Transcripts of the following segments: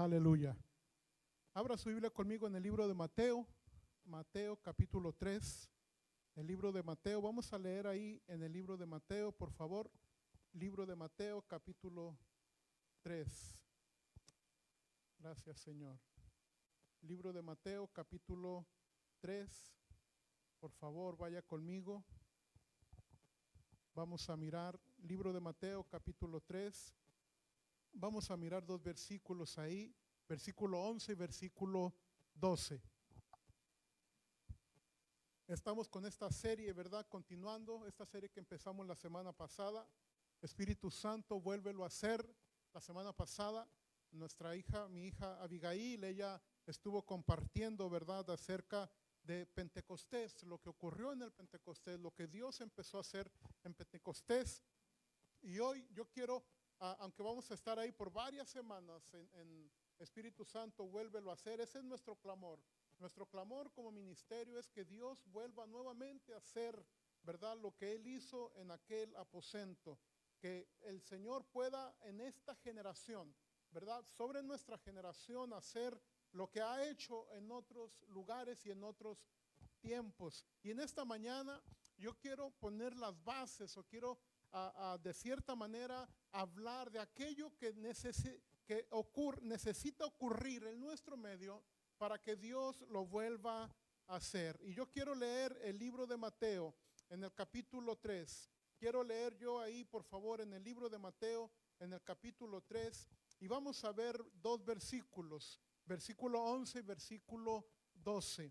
Aleluya. Abra su Biblia conmigo en el libro de Mateo, Mateo capítulo 3, el libro de Mateo. Vamos a leer ahí en el libro de Mateo, por favor. Libro de Mateo capítulo 3. Gracias, Señor. Libro de Mateo capítulo 3. Por favor, vaya conmigo. Vamos a mirar libro de Mateo capítulo 3. Vamos a mirar dos versículos ahí, versículo 11 y versículo 12. Estamos con esta serie, ¿verdad? Continuando esta serie que empezamos la semana pasada. Espíritu Santo, vuélvelo a hacer. La semana pasada, mi hija Abigail, ella estuvo compartiendo, ¿verdad?, acerca de Pentecostés, lo que ocurrió en el Pentecostés, lo que Dios empezó a hacer en Pentecostés. Y hoy yo quiero, aunque vamos a estar ahí por varias semanas en Espíritu Santo, vuélvelo a hacer. Ese es nuestro clamor. Nuestro clamor como ministerio es que Dios vuelva nuevamente a hacer, ¿verdad?, lo que Él hizo en aquel aposento. Que el Señor pueda en esta generación, ¿verdad?, sobre nuestra generación hacer lo que ha hecho en otros lugares y en otros tiempos. Y en esta mañana yo quiero poner las bases o quiero de cierta manera hablar de aquello que necesita ocurrir en nuestro medio para que Dios lo vuelva a hacer. Y yo quiero leer el libro de Mateo en el capítulo 3. Quiero leer yo ahí, por favor, en el libro de Mateo, en el capítulo 3, y vamos a ver dos versículos, versículo 11 y versículo 12.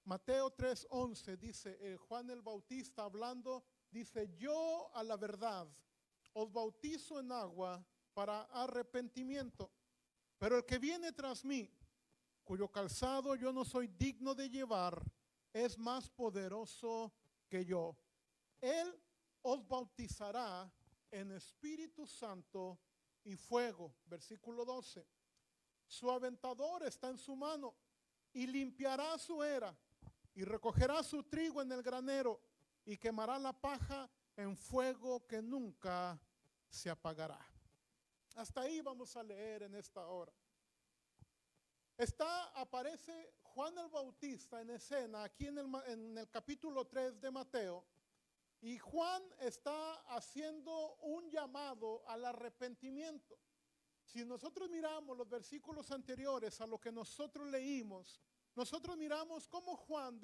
Mateo 3:11 dice, Juan el Bautista hablando, dice: yo a la verdad os bautizo en agua para arrepentimiento, pero el que viene tras mí, cuyo calzado yo no soy digno de llevar, es más poderoso que yo. Él os bautizará en Espíritu Santo y fuego. Versículo 12. Su aventador está en su mano y limpiará su era y recogerá su trigo en el granero y quemará la paja en fuego que nunca se apagará. Hasta ahí vamos a leer en esta hora. Aparece Juan el Bautista en escena aquí en el capítulo 3 de Mateo. Y Juan está haciendo un llamado al arrepentimiento. Si nosotros miramos los versículos anteriores a lo que nosotros leímos, nosotros miramos cómo Juan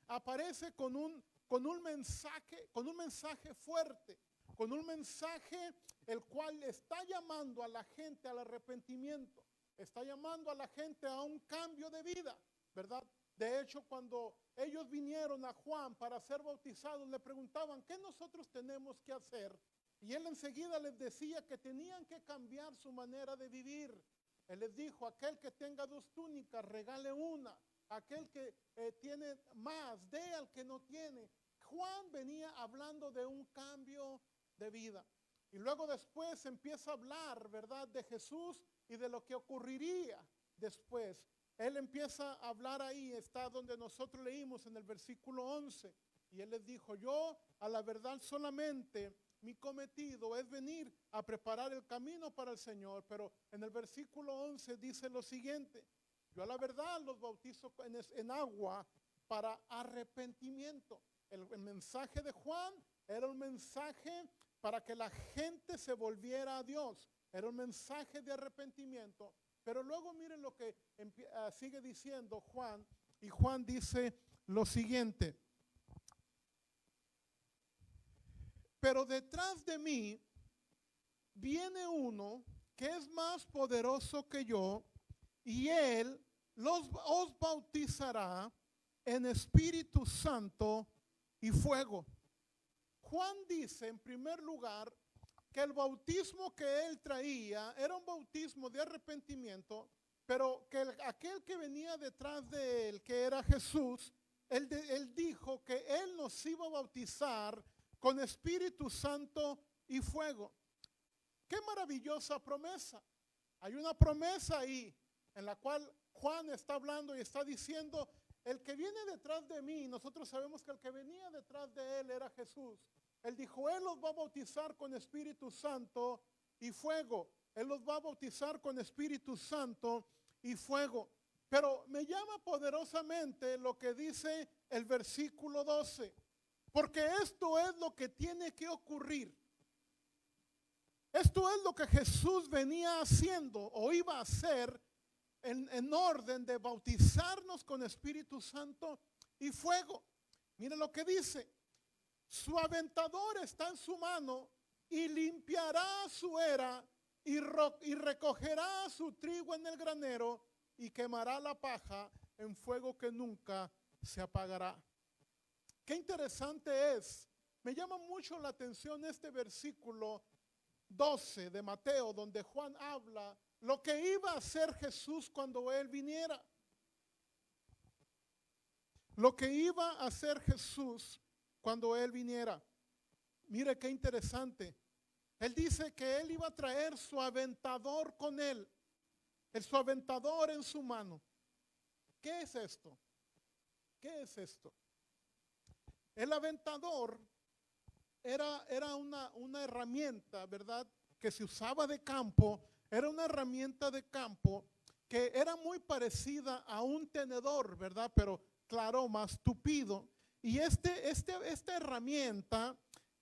aparece con un mensaje fuerte, con un mensaje el cual está llamando a la gente al arrepentimiento, está llamando a la gente a un cambio de vida, ¿verdad? De hecho, cuando ellos vinieron a Juan para ser bautizados, le preguntaban, ¿qué nosotros tenemos que hacer? Y él enseguida les decía que tenían que cambiar su manera de vivir. Él les dijo, aquel que tenga 2 túnicas, regale una. Aquel que tiene más, dé al que no tiene. Juan venía hablando de un cambio de vida. Y luego después empieza a hablar, ¿verdad?, de Jesús y de lo que ocurriría después. Él empieza a hablar ahí, está donde nosotros leímos en el versículo 11. Y él les dijo, yo a la verdad solamente mi cometido es venir a preparar el camino para el Señor. Pero en el versículo 11 dice lo siguiente: yo a la verdad los bautizo en agua para arrepentimiento. El mensaje de Juan era un mensaje para que la gente se volviera a Dios. Era un mensaje de arrepentimiento. Pero luego miren lo que sigue diciendo Juan. Y Juan dice lo siguiente: pero detrás de mí viene uno que es más poderoso que yo, y él os bautizará en Espíritu Santo y fuego. Juan dice en primer lugar que el bautismo que él traía era un bautismo de arrepentimiento, pero que aquel que venía detrás de él, que era Jesús, él dijo que él nos iba a bautizar con Espíritu Santo y fuego. ¡Qué maravillosa promesa! Hay una promesa ahí en la cual Juan está hablando y está diciendo, el que viene detrás de mí, nosotros sabemos que el que venía detrás de él era Jesús. Él dijo, él los va a bautizar con Espíritu Santo y fuego. Él los va a bautizar con Espíritu Santo y fuego. Pero me llama poderosamente lo que dice el versículo 12, porque esto es lo que tiene que ocurrir. Esto es lo que Jesús venía haciendo o iba a hacer en orden de bautizarnos con Espíritu Santo y fuego. Mire lo que dice: su aventador está en su mano y limpiará su era y recogerá su trigo en el granero y quemará la paja en fuego que nunca se apagará. Qué interesante es. Me llama mucho la atención este versículo 12 de Mateo, donde Juan habla lo que iba a hacer Jesús cuando Él viniera. Lo que iba a hacer Jesús cuando Él viniera. Mire qué interesante. Él dice que Él iba a traer su aventador con Él. Su aventador en su mano. ¿Qué es esto? ¿Qué es esto? El aventador era una herramienta, ¿verdad?, que se usaba de campo. Era una herramienta de campo que era muy parecida a un tenedor, ¿verdad?, pero claro, más tupido. Y esta herramienta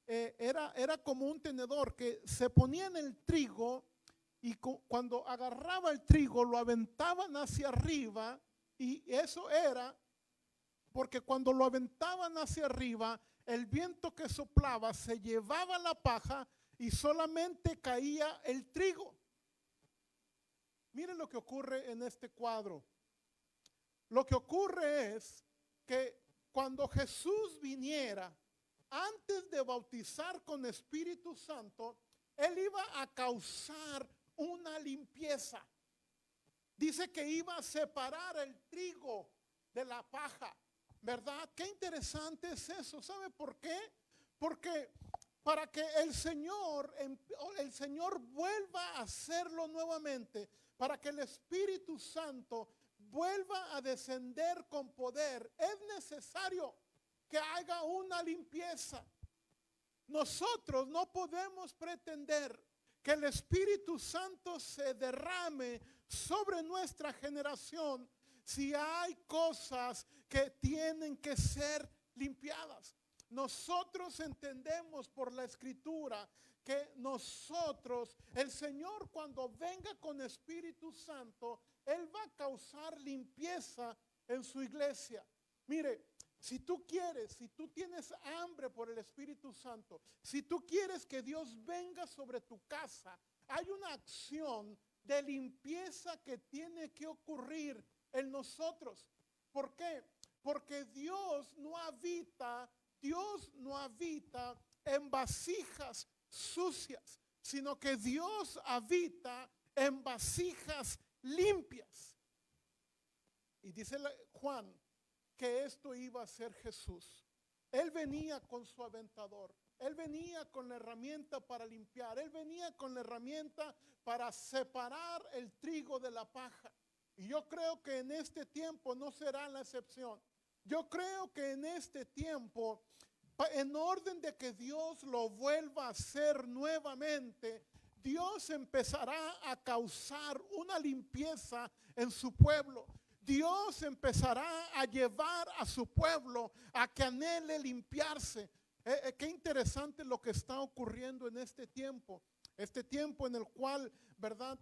era como un tenedor que se ponía en el trigo y cuando agarraba el trigo lo aventaban hacia arriba, y eso era porque cuando lo aventaban hacia arriba, el viento que soplaba se llevaba la paja y solamente caía el trigo. Miren lo que ocurre en este cuadro. Lo que ocurre es que cuando Jesús viniera, antes de bautizar con Espíritu Santo, Él iba a causar una limpieza. Dice que iba a separar el trigo de la paja, ¿verdad? Qué interesante es eso. ¿Sabe por qué? Porque para que el Señor vuelva a hacerlo nuevamente, para que el Espíritu Santo vuelva a descender con poder, es necesario que haga una limpieza. Nosotros no podemos pretender que el Espíritu Santo se derrame sobre nuestra generación si hay cosas que tienen que ser limpiadas. Nosotros entendemos por la Escritura que el Señor, cuando venga con Espíritu Santo, Él va a causar limpieza en su iglesia. Mire, si tú tienes hambre por el Espíritu Santo, si tú quieres que Dios venga sobre tu casa, hay una acción de limpieza que tiene que ocurrir en nosotros. ¿Por qué? Porque Dios no habita en vasijas sucias, sino que Dios habita en vasijas limpias. Y dice Juan que esto iba a ser Jesús. Él venía con su aventador. Él venía con la herramienta para limpiar. Él venía con la herramienta para separar el trigo de la paja. Y yo creo que en este tiempo no será la excepción. Yo creo que en este tiempo, en orden de que Dios lo vuelva a hacer nuevamente, Dios empezará a causar una limpieza en su pueblo. Dios empezará a llevar a su pueblo a que anhele limpiarse. Qué interesante lo que está ocurriendo en este tiempo en el cual, ¿verdad?,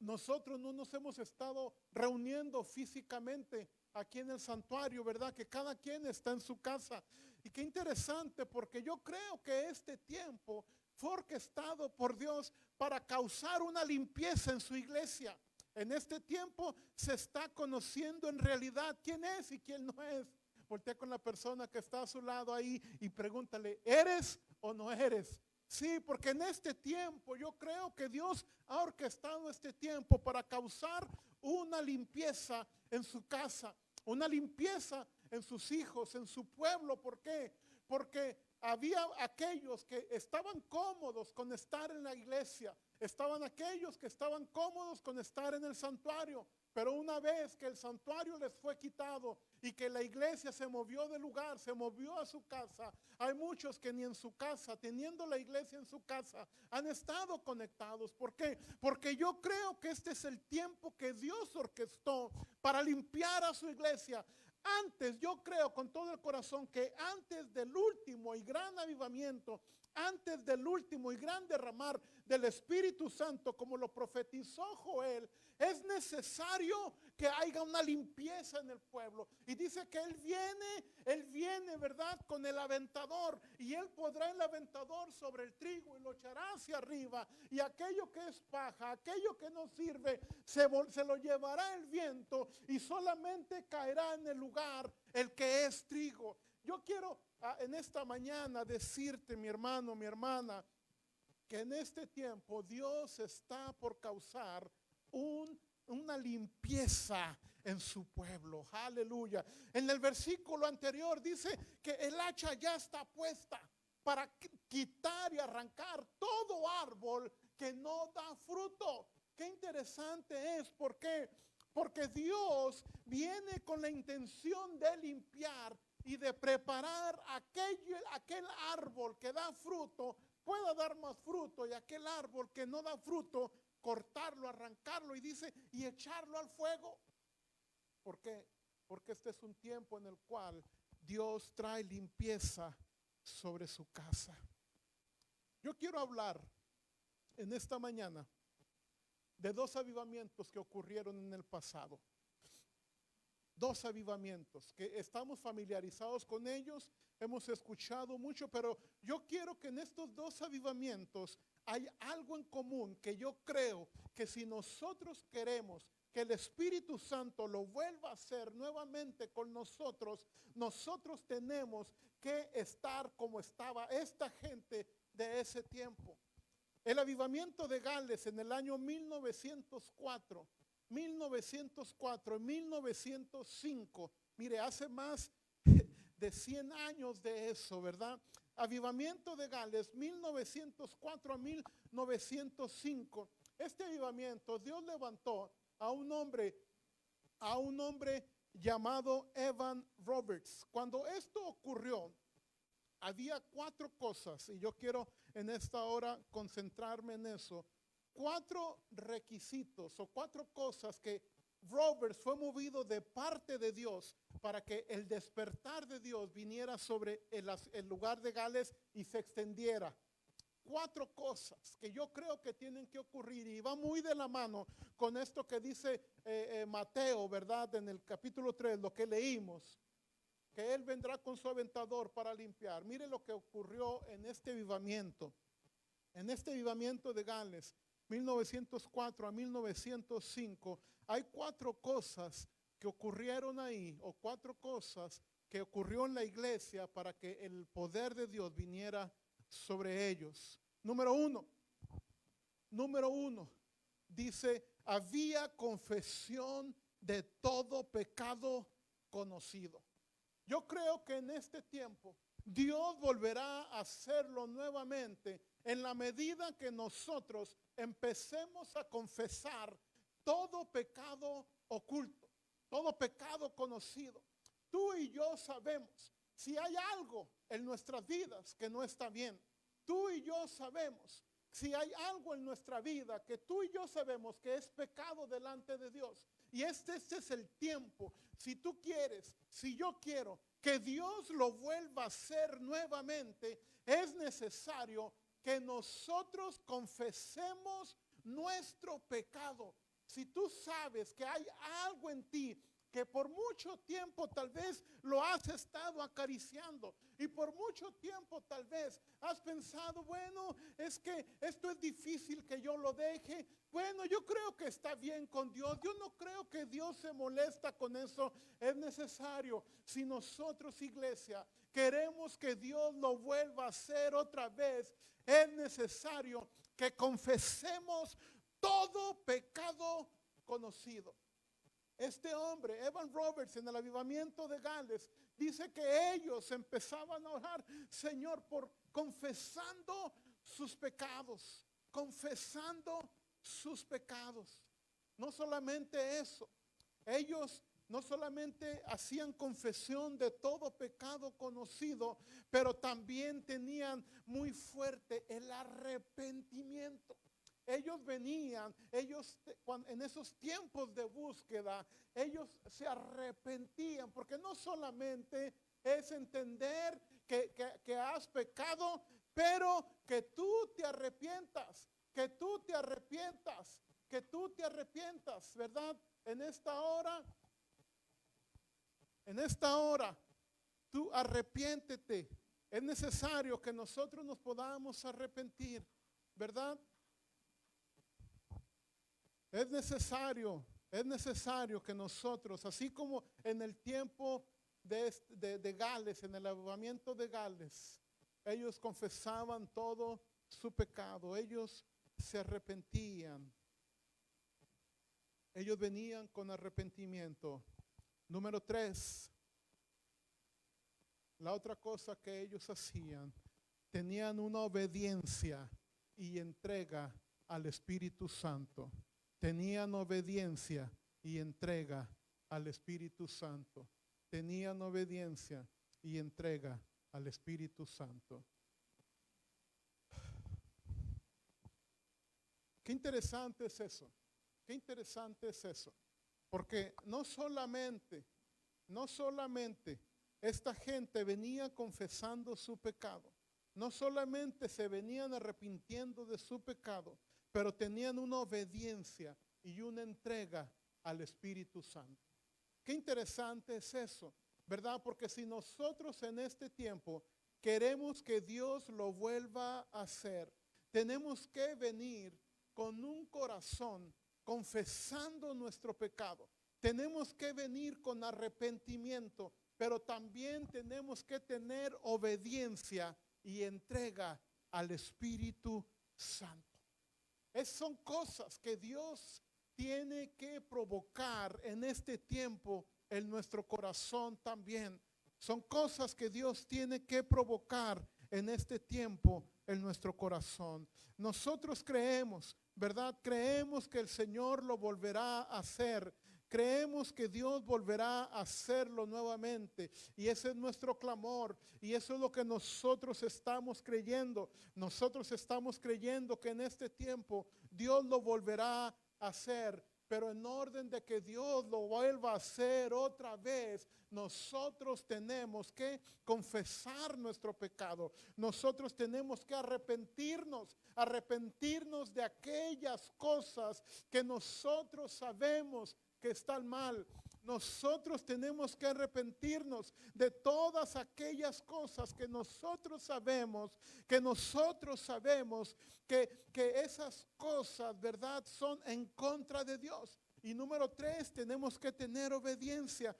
nosotros no nos hemos estado reuniendo físicamente aquí en el santuario, ¿verdad?, que cada quien está en su casa. Y qué interesante, porque yo creo que este tiempo fue orquestado por Dios para causar una limpieza en su iglesia. En este tiempo se está conociendo en realidad quién es y quién no es. Voltea con la persona que está a su lado ahí y pregúntale, ¿eres o no eres? Sí, porque en este tiempo yo creo que Dios ha orquestado este tiempo para causar una limpieza en su casa, una limpieza en sus hijos, en su pueblo. ¿Por qué? Porque había aquellos que estaban cómodos con estar en la iglesia, estaban aquellos que estaban cómodos con estar en el santuario, pero una vez que el santuario les fue quitado y que la iglesia se movió de lugar, se movió a su casa, hay muchos que ni en su casa, teniendo la iglesia en su casa, han estado conectados. ¿Por qué? Porque yo creo que este es el tiempo que Dios orquestó para limpiar a su iglesia. Antes, yo creo con todo el corazón que antes del último y gran avivamiento, antes del último y gran derramar del Espíritu Santo, como lo profetizó Joel, es necesario que haya una limpieza en el pueblo. Y dice que Él viene, ¿verdad? Con el aventador, y Él podrá el aventador sobre el trigo y lo echará hacia arriba, y aquello que es paja, aquello que no sirve, se lo llevará el viento, y solamente caerá en el lugar el que es trigo. Yo quiero en esta mañana decirte, mi hermano, mi hermana, que en este tiempo Dios está por causar una limpieza en su pueblo. Aleluya. En el versículo anterior dice que el hacha ya está puesta para quitar y arrancar todo árbol que no da fruto. Qué interesante es. ¿Por qué? Porque Dios viene con la intención de limpiar y de preparar aquel árbol que da fruto, pueda dar más fruto, y aquel árbol que no da fruto, cortarlo, arrancarlo, y dice, y echarlo al fuego. ¿Por qué? Porque este es un tiempo en el cual Dios trae limpieza sobre su casa. Yo quiero hablar en esta mañana de dos avivamientos que ocurrieron en el pasado. Dos avivamientos que estamos familiarizados con ellos, hemos escuchado mucho, pero yo quiero que en estos dos avivamientos hay algo en común que yo creo que si nosotros queremos que el Espíritu Santo lo vuelva a hacer nuevamente con nosotros, nosotros tenemos que estar como estaba esta gente de ese tiempo. El avivamiento de Gales en el año 1904, 1905, mire, hace más de 100 años de eso, ¿verdad? Avivamiento de Gales, 1904 a 1905. Este avivamiento, Dios levantó a un hombre llamado Evan Roberts. Cuando esto ocurrió, había cuatro cosas, y yo quiero en esta hora concentrarme en eso. Cuatro requisitos o cuatro cosas que Roberts fue movido de parte de Dios para que el despertar de Dios viniera sobre el lugar de Gales y se extendiera. Cuatro cosas que yo creo que tienen que ocurrir, y va muy de la mano con esto que dice Mateo, ¿verdad? En el capítulo 3, lo que leímos, que Él vendrá con su aventador para limpiar. Mire lo que ocurrió en este avivamiento de Gales, 1904 a 1905, hay cuatro cosas que ocurrieron ahí, o cuatro cosas que ocurrió en la iglesia para que el poder de Dios viniera sobre ellos. Número uno, dice, había confesión de todo pecado conocido. Yo creo que en este tiempo Dios volverá a hacerlo nuevamente en la medida que nosotros empecemos a confesar todo pecado oculto, todo pecado conocido. Tú y yo sabemos si hay algo en nuestras vidas que no está bien. Tú y yo sabemos si hay algo en nuestra vida que tú y yo sabemos que es pecado delante de Dios. Y este es el tiempo. Si tú quieres, si yo quiero que Dios lo vuelva a hacer nuevamente, es necesario que nosotros confesemos nuestro pecado. Si tú sabes que hay algo en ti que por mucho tiempo tal vez lo has estado acariciando, y por mucho tiempo tal vez has pensado, bueno, es que esto es difícil que yo lo deje. Bueno, yo creo que está bien con Dios. Yo no creo que Dios se molesta con eso. Es necesario, si nosotros, iglesia, queremos que Dios lo vuelva a hacer otra vez, es necesario que confesemos todo pecado conocido. Este hombre, Evan Roberts, en el avivamiento de Gales, dice que ellos empezaban a orar, Señor, por confesando sus pecados, confesando sus pecados. No solamente eso, ellos no solamente hacían confesión de todo pecado conocido, pero también tenían muy fuerte el arrepentimiento. Ellos venían, en esos tiempos de búsqueda, ellos se arrepentían, porque no solamente es entender que has pecado, pero que tú te arrepientas, que tú te arrepientas, que tú te arrepientas, ¿verdad? En esta hora, tú arrepiéntete. Es necesario que nosotros nos podamos arrepentir, ¿verdad? Es necesario que nosotros, así como en el tiempo de Gales, en el avivamiento de Gales, ellos confesaban todo su pecado, ellos se arrepentían, ellos venían con arrepentimiento. Número 3, la otra cosa que ellos hacían, tenían una obediencia y entrega al Espíritu Santo. Tenían obediencia y entrega al Espíritu Santo. Tenían obediencia y entrega al Espíritu Santo. Qué interesante es eso. Qué interesante es eso. Porque no solamente esta gente venía confesando su pecado. No solamente se venían arrepintiendo de su pecado, pero tenían una obediencia y una entrega al Espíritu Santo. Qué interesante es eso, ¿verdad? Porque si nosotros en este tiempo queremos que Dios lo vuelva a hacer, tenemos que venir con un corazón confesando nuestro pecado. Tenemos que venir con arrepentimiento, pero también tenemos que tener obediencia y entrega al Espíritu Santo. Son cosas que Dios tiene que provocar en este tiempo en nuestro corazón también. Son cosas que Dios tiene que provocar en este tiempo en nuestro corazón. Nosotros creemos, ¿verdad? Creemos que el Señor lo volverá a hacer. Creemos que Dios volverá a hacerlo nuevamente, y ese es nuestro clamor, y eso es lo que nosotros estamos creyendo. Nosotros estamos creyendo que en este tiempo Dios lo volverá a hacer, pero en orden de que Dios lo vuelva a hacer otra vez, nosotros tenemos que confesar nuestro pecado. Nosotros tenemos que arrepentirnos de aquellas cosas que nosotros sabemos que están mal. Nosotros tenemos que arrepentirnos de todas aquellas cosas que nosotros sabemos que esas cosas, ¿verdad?, son en contra de Dios. Y número 3, tenemos que tener obediencia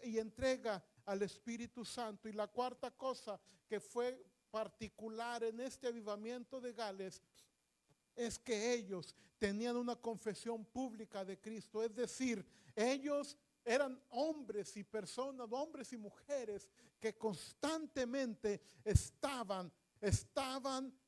y entrega al Espíritu Santo. Y la cuarta cosa que fue particular en este avivamiento de Gales es que ellos tenían una confesión pública de Cristo. Es decir, ellos eran hombres y personas, hombres y mujeres que constantemente estaban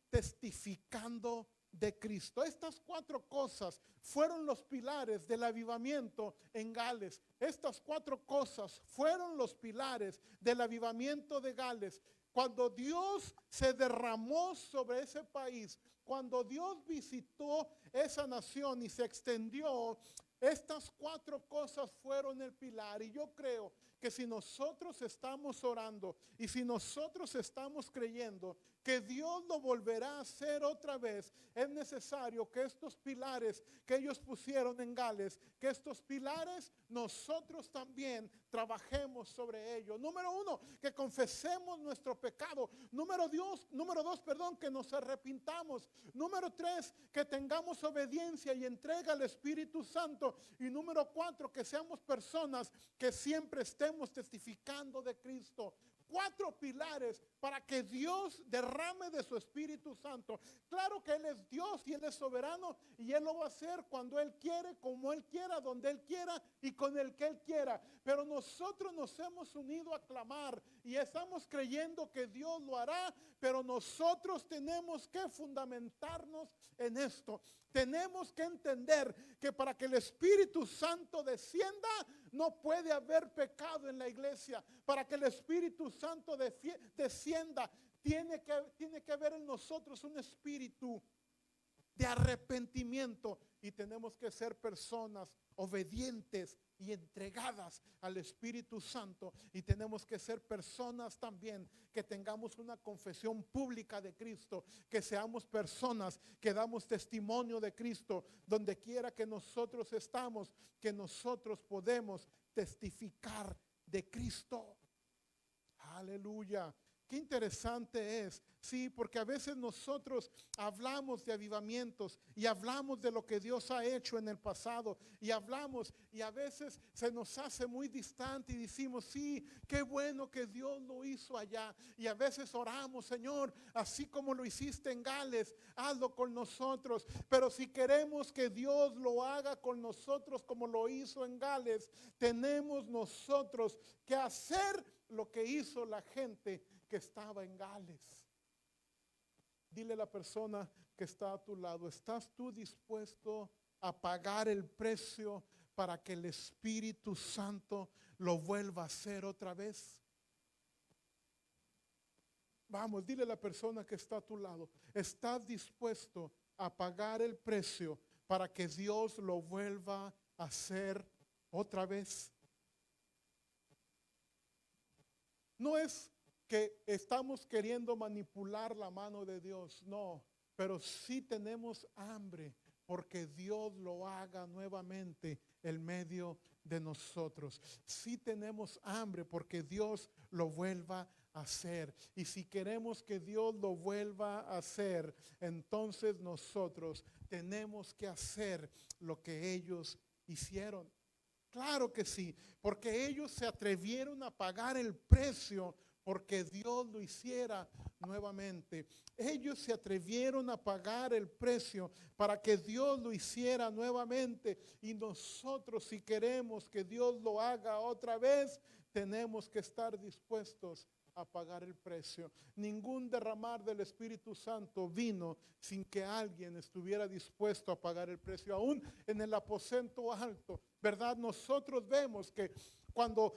testificando de Cristo. Estas 4 cosas fueron los pilares del avivamiento en Gales. Estas 4 cosas fueron los pilares del avivamiento de Gales. Cuando Dios se derramó sobre ese país, cuando Dios visitó esa nación y se extendió, estas 4 cosas fueron el pilar. Y yo creo que si nosotros estamos orando y si nosotros estamos creyendo que Dios lo volverá a hacer otra vez, es necesario que estos pilares que ellos pusieron en Gales, que estos pilares nosotros también trabajemos sobre ellos. Número 1, que confesemos nuestro pecado. Número 2, que nos arrepintamos. Número 3, que tengamos obediencia y entrega al Espíritu Santo. Y número 4, que seamos personas que siempre estemos testificando de Cristo. 4 pilares para que Dios derrame de su Espíritu Santo. Claro que Él es Dios y Él es soberano y Él lo va a hacer cuando Él quiere, como Él quiera, donde Él quiera y con el que Él quiera. Pero nosotros nos hemos unido a clamar y estamos creyendo que Dios lo hará, pero nosotros tenemos que fundamentarnos en esto. Tenemos que entender que para que el Espíritu Santo descienda, no puede haber pecado en la iglesia. Para que el Espíritu Santo descienda, tiene que haber en nosotros un espíritu de arrepentimiento. Y tenemos que ser personas obedientes y entregadas al Espíritu Santo. Y tenemos que ser personas también que tengamos una confesión pública de Cristo. Que seamos personas que damos testimonio de Cristo. Donde quiera que nosotros estamos, que nosotros podemos testificar de Cristo. Aleluya. Qué interesante es, sí, porque a veces nosotros hablamos de avivamientos y hablamos de lo que Dios ha hecho en el pasado y hablamos y a veces se nos hace muy distante y decimos, sí, qué bueno que Dios lo hizo allá. Y a veces oramos, Señor, así como lo hiciste en Gales, hazlo con nosotros. Pero si queremos que Dios lo haga con nosotros como lo hizo en Gales, tenemos nosotros que hacer lo que hizo la gente que estaba en Gales. Dile a la persona que está a tu lado, ¿estás tú dispuesto a pagar el precio para que el Espíritu Santo lo vuelva a hacer otra vez? Vamos, dile a la persona que está a tu lado, ¿estás dispuesto a pagar el precio para que Dios lo vuelva a hacer otra vez? No es que estamos queriendo manipular la mano de Dios, no, pero sí tenemos hambre porque Dios lo haga nuevamente en medio de nosotros. Sí tenemos hambre porque Dios lo vuelva a hacer. Y si queremos que Dios lo vuelva a hacer, entonces nosotros tenemos que hacer lo que ellos hicieron. Claro que sí, porque ellos se atrevieron a pagar el precio porque Dios lo hiciera nuevamente. Ellos se atrevieron a pagar el precio para que Dios lo hiciera nuevamente. Y nosotros, si queremos que Dios lo haga otra vez, tenemos que estar dispuestos a pagar el precio. Ningún derramar del Espíritu Santo vino sin que alguien estuviera dispuesto a pagar el precio. Aún en el aposento alto, ¿verdad? Nosotros vemos que cuando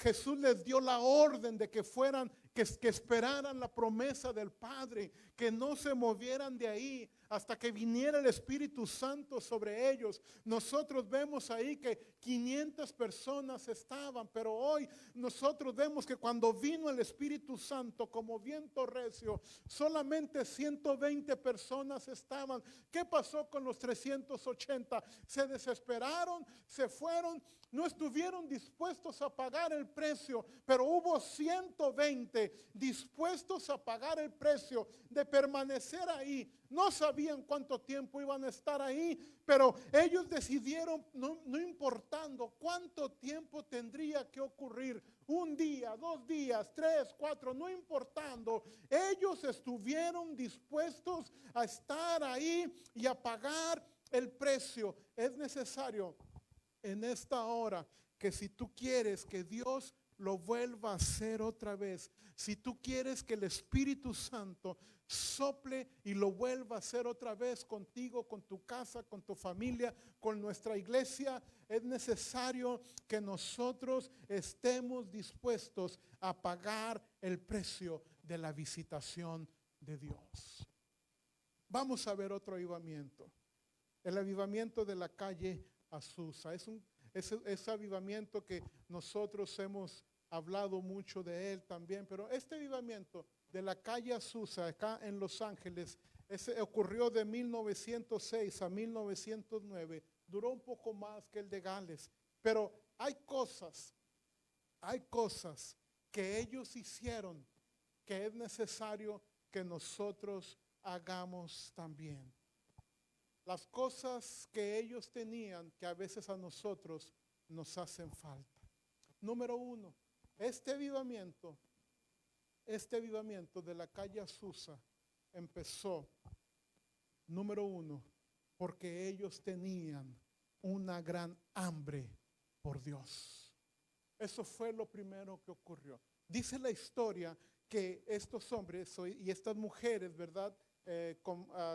Jesús les dio la orden de que fueran, que esperaran la promesa del Padre, que no se movieran de ahí hasta que viniera el Espíritu Santo sobre ellos. Nosotros vemos ahí que 500 personas estaban, pero hoy nosotros vemos que cuando vino el Espíritu Santo como viento recio, solamente 120 personas estaban. ¿Qué pasó con los 380? Se desesperaron, se fueron, no estuvieron dispuestos a pagar el precio, pero hubo 120 dispuestos a pagar el precio de permanecer ahí. No sabían cuánto tiempo iban a estar ahí, pero ellos decidieron, no importando cuánto tiempo tendría que ocurrir, 1 día, 2 días, 3, 4, no importando, ellos estuvieron dispuestos a estar ahí y a pagar el precio. Es necesario en esta hora que si tú quieres que Dios lo vuelva a hacer otra vez, si tú quieres que el Espíritu Santo sople y lo vuelva a hacer otra vez contigo, con tu casa, con tu familia, con nuestra iglesia, es necesario que nosotros estemos dispuestos a pagar el precio de la visitación de Dios. Vamos a ver otro avivamiento. El avivamiento de la calle Azusa. Es avivamiento que nosotros hemos hablado mucho de él también, pero este avivamiento de la calle Azusa acá en Los Ángeles, ese ocurrió de 1906 a 1909, duró un poco más que el de Gales, pero hay cosas que ellos hicieron que es necesario que nosotros hagamos también. Las cosas que ellos tenían que a veces a nosotros nos hacen falta. Número 1, este avivamiento Este avivamiento de la calle Azusa empezó, número uno, porque ellos tenían una gran hambre por Dios. Eso fue lo primero que ocurrió. Dice la historia que estos hombres y estas mujeres, ¿verdad?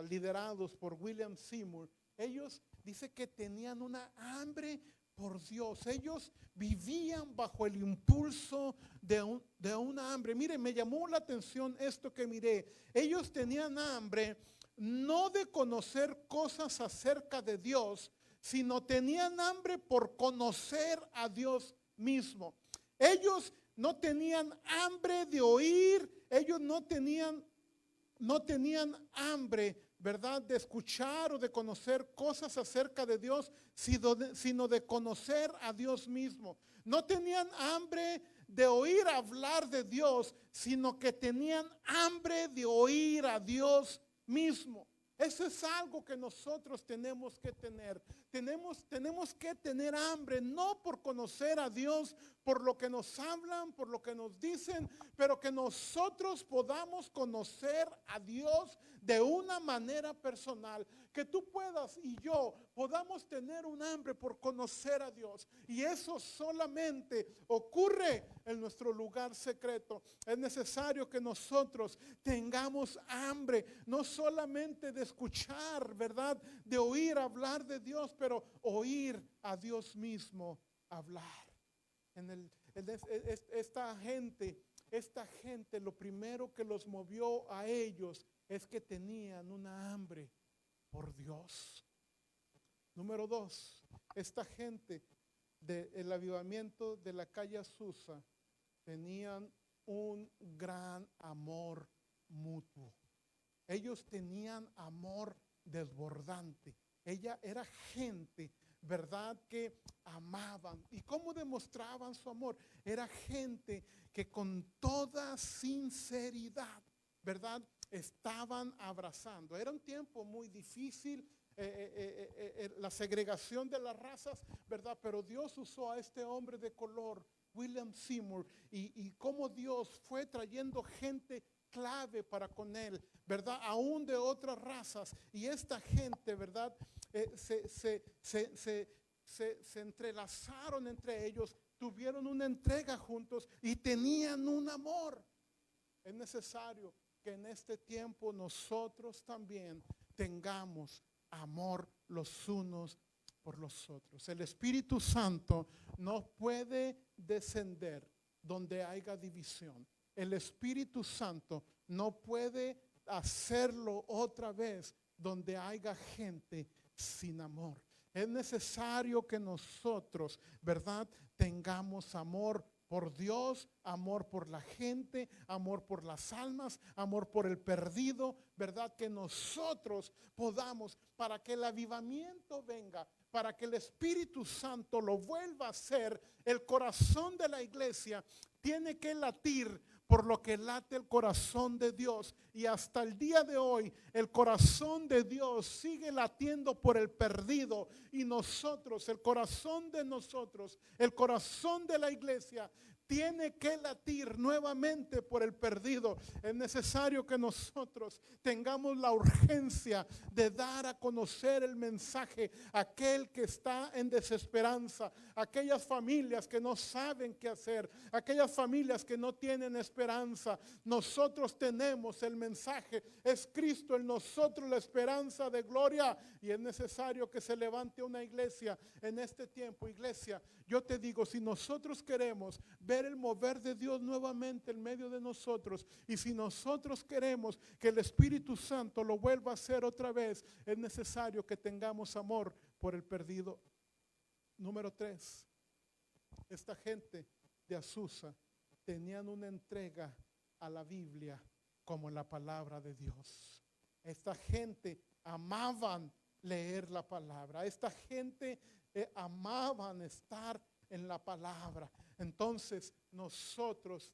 Liderados por William Seymour, ellos dice que tenían una hambre por Dios. Ellos vivían bajo el impulso de una hambre. Mire, me llamó la atención esto que miré. Ellos tenían hambre no de conocer cosas acerca de Dios, sino tenían hambre por conocer a Dios mismo. Ellos no tenían hambre de oír, ellos no tenían hambre, ¿verdad?, de escuchar o de conocer cosas acerca de Dios, sino de conocer a Dios mismo. No tenían hambre de oír hablar de Dios, sino que tenían hambre de oír a Dios mismo. Eso es algo que nosotros tenemos que tener. Tenemos que tener hambre, no por conocer a Dios, por lo que nos hablan, por lo que nos dicen, pero que nosotros podamos conocer a Dios de una manera personal. Que tú puedas y yo podamos tener un hambre por conocer a Dios. Y eso solamente ocurre en nuestro lugar secreto. Es necesario que nosotros tengamos hambre, no solamente de escuchar, ¿verdad?, de oír hablar de Dios, pero oír a Dios mismo hablar. Esta gente, lo primero que los movió a ellos es que tenían una hambre por Dios. Número dos, esta gente del avivamiento de la calle Azusa tenían un gran amor mutuo. Ellos tenían amor desbordante. Ella era gente, ¿verdad?, que amaban. ¿Y cómo demostraban su amor? Era gente que con toda sinceridad, ¿verdad?, estaban abrazando. Era un tiempo muy difícil, la segregación de las razas, ¿verdad? Pero Dios usó a este hombre de color, William Seymour, y cómo Dios fue trayendo gente clave para con él, ¿verdad?, aún de otras razas. Y esta gente, ¿verdad?, se entrelazaron entre ellos, tuvieron una entrega juntos y tenían un amor. Es necesario que en este tiempo nosotros también tengamos amor los unos por los otros. El Espíritu Santo no puede descender donde haya división. El Espíritu Santo no puede hacerlo otra vez donde haya gente sin amor. Es necesario que nosotros, ¿verdad?, tengamos amor por Dios, amor por la gente, amor por las almas, amor por el perdido, ¿verdad? Que nosotros podamos, para que el avivamiento venga, para que el Espíritu Santo lo vuelva a ser, el corazón de la iglesia tiene que latir por lo que late el corazón de Dios. Y hasta el día de hoy el corazón de Dios sigue latiendo por el perdido. Y nosotros, el corazón de nosotros, el corazón de la iglesia tiene que latir nuevamente por el perdido. Es necesario que nosotros tengamos la urgencia de dar a conocer el mensaje a aquel que está en desesperanza, aquellas familias que no saben qué hacer, aquellas familias que no tienen esperanza. Nosotros tenemos el mensaje, es Cristo en nosotros la esperanza de gloria, y es necesario que se levante una iglesia en este tiempo. Iglesia, yo te digo, si nosotros queremos ver el mover de Dios nuevamente en medio de nosotros, y si nosotros queremos que el Espíritu Santo lo vuelva a hacer otra vez, es necesario que tengamos amor por el perdido. Número 3, esta gente de Azusa tenían una entrega a la Biblia como la palabra de Dios. Esta gente amaban leer la palabra. Esta gente amaban estar en la palabra. Entonces nosotros